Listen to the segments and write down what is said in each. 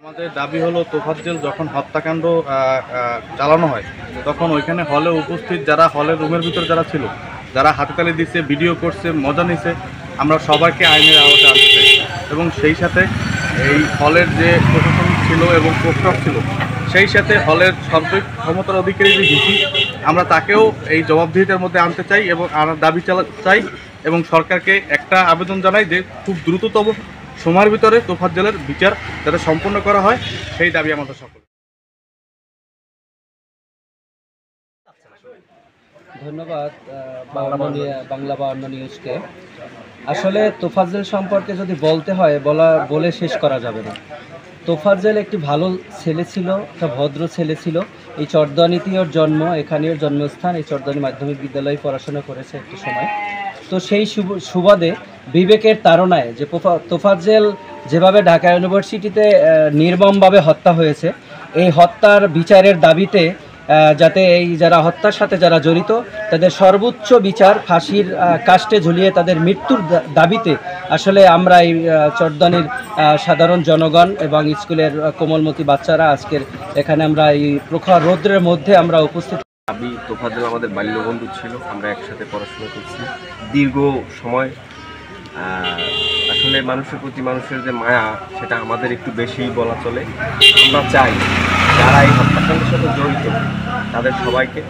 আমাদের দাবি হলো তোফাজ্জল যখন হত্যাকাণ্ড চালানো হয় তখন ওইখানে হলে উপস্থিত যারা হলের রুমের ভিতরে যারা ছিল, যারা হাততালি দিচ্ছে, ভিডিও করছে, মজা নিছে, আমরা সবাইকে আইনের আওতায় আনতে চাই। এবং সেই সাথে এই হলের যে প্রশাসন ছিল এবং প্রক্টর ছিল, সেই সাথে হলের সার্বিক ক্ষমতার অধিকারী যে হিসি, আমরা তাকেও এই জবাবদিহিতার মধ্যে আনতে চাই এবং দাবি চাই এবং সরকারকে একটা আবেদন জানাই যে খুব দ্রুততম সময়ের ভিতরে তোফাজ্জলের বিচার যাতে সম্পন্ন করা হয়, সেই দাবি আমাদের সকল। ধন্যবাদ বাংলা 52 নিউজকে। আসলে তোফাজ্জল সম্পর্কে যদি বলতে হয় বলে শেষ করা যাবে না। তোফাজ্জল একটি ভালো ছেলে ছিল, একটা ভদ্র ছেলে ছিল। এই চরদানিতে ওর জন্ম, এখানে ওর জন্মস্থান। এই চরদানি মাধ্যমিক বিদ্যালয়ে পড়াশোনা করেছে একটা সময়। তো সেই সুবাদে বিবেকের তাড়নায় যে তোফাজ্জল যেভাবে ঢাকা ইউনিভার্সিটিতে নির্মমভাবে হত্যা হয়েছে, এই হত্যার বিচারের দাবিতে যাতে এই যারা হত্যার সাথে যারা জড়িত তাদের সর্বোচ্চ বিচার, ফাঁসির কাস্টে ঝুলিয়ে তাদের মৃত্যুর দাবিতে আসলে আমরা এই চরদানির সাধারণ জনগণ এবং স্কুলের কোমলমতি বাচ্চারা আজকের এখানে আমরা এই প্রখর রৌদ্রের মধ্যে আমরা উপস্থিত। আমি তোফাজ্জল আমাদের বাল্যবন্ধু ছিল, আমরা একসাথে পড়াশোনা করছি দীর্ঘ সময়। আসলে মানুষের প্রতি মানুষের যে মায়া, সেটা আমাদের একটু বেশিই বলা চলে। আমরা চাই যারা এই হত্যাকাণ্ডের সাথে জড়িত তাদের সবাইকে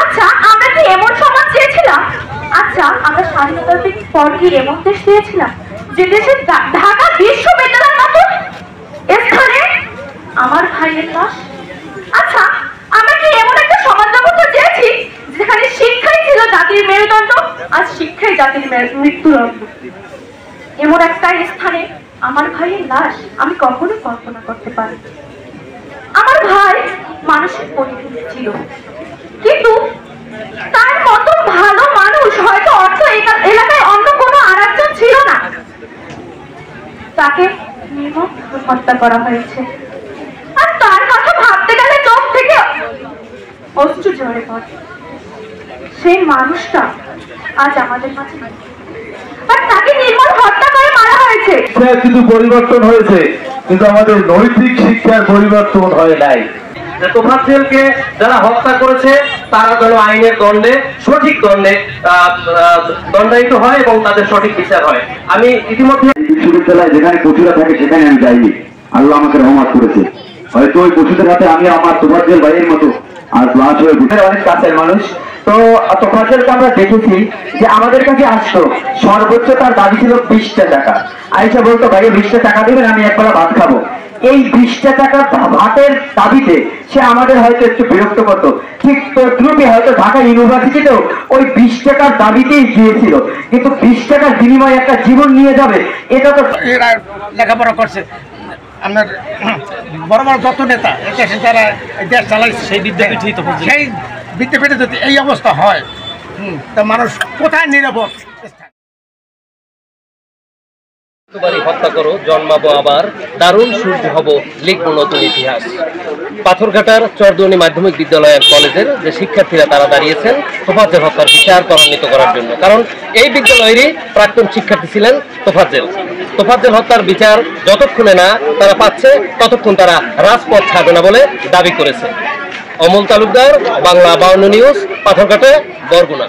আচ্ছা, আমরা কি এমন সমাজ চেয়েছিলাম? আচ্ছা, আমরা স্বাধীনতার পর কি এমন দেশ চেয়েছিলাম যে দেশে ঢাকা বিশ্ববিদ্যালয়ের মতো স্থানে আমার ভাইয়ের লাশ? আচ্ছা, আমরা কি এমন একটা সমাজ ব্যবস্থা চেয়েছি যেখানে শিক্ষাই ছিল জাতির মেরুদণ্ড, আর শিক্ষাই জাতির মৃত্যুদণ্ড? এমন একটা স্থানে আমার ভাইয়ের লাশ আমি কখনো কল্পনা করতে পারি। আমার ভাই মানসিক পরিপূর্ণ ছিল, কিন্তু তার মতো ভালো মানুষ হয়তো এলাকায় অন্য কোনো আরেকজন ছিল না। তাকে নির্মম হত্যা করা হয়েছে, আর তার কথা ভাবতে গেলে চোখ থেকে অশ্রু ঝরে পড়ে। সেই মানুষটা আজ আমাদের মাঝে নেই, আর তাকে নির্মম হত্যা করে মারা হয়েছে। কিছু পরিবর্তন হয়েছে, কিন্তু আমাদের নৈতিক শিক্ষার পরিবর্তন হয় নাই। তোফাজ্জলকে যারা হত্যা করেছে তারা যেন আইনের দণ্ডে, সঠিক দণ্ডে দণ্ডায়িত হয় এবং তাদের সঠিক বিচার হয়। আমি ইতিমধ্যে বিশ্ববিদ্যালয়ে যেখানে পশুরা থাকে সেখানে আমি যাইনি, আল্লাহ আমাকে রহমত করেছে। হয়তো ওই পশুদের হাতে আমি আমার তোফাজ্জল ভাইয়ের মতো আর ক্লাস হয়ে অনেক কাছের মানুষ। তো তোফাজ্জলকে আমরা দেখেছি যে আমাদের কাছে আসতো, সর্বোচ্চ তার দাবি ছিল 20টা টাকা। আইসা বলতো, ভাই 20টা টাকা দিবেন, আমি একবেলা ভাত খাবো। এই 20টা টাকার ভাতের দাবিতে সে আমাদের হয়তো একটু বিরক্ত করতো। ঠিক তদ্রুপে হয়তো ঢাকা ইউনিভার্সিটিতেও ওই 20 টাকার দাবিতেই গিয়েছিল, কিন্তু 20 টাকার বিনিময়ে একটা জীবন নিয়ে যাবে, এটা তো লেখাপড়া করছে। আপনার বড় বড় যত নেতা যারা দেশ চালাইছে সেই বিদ্যাপীঠে যদি এই অবস্থা হয়, তা মানুষ কোথায় নিরাপদ? হত্যা করো, জন্মাবো আবার, দারুণ সূর্য হব, লিখব নতুন ইতিহাস। পাথরঘাটার চরদুয়ানি মাধ্যমিক বিদ্যালয় আর কলেজের যে শিক্ষার্থীরা তারা দাঁড়িয়েছেন তোফাজ্জল হত্যার বিচার ত্বরান্বিত করার জন্য, কারণ এই বিদ্যালয়েরই প্রাক্তন শিক্ষার্থী ছিলেন তোফাজ্জল। তোফাজ্জল হত্যার বিচার যতক্ষণে না তারা পাচ্ছে ততক্ষণ তারা রাজপথ ছাড়বে না বলে দাবি করেছে। অমল তালুকদার, বাংলা 52 নিউজ, পাথরঘাটা, বরগুনা।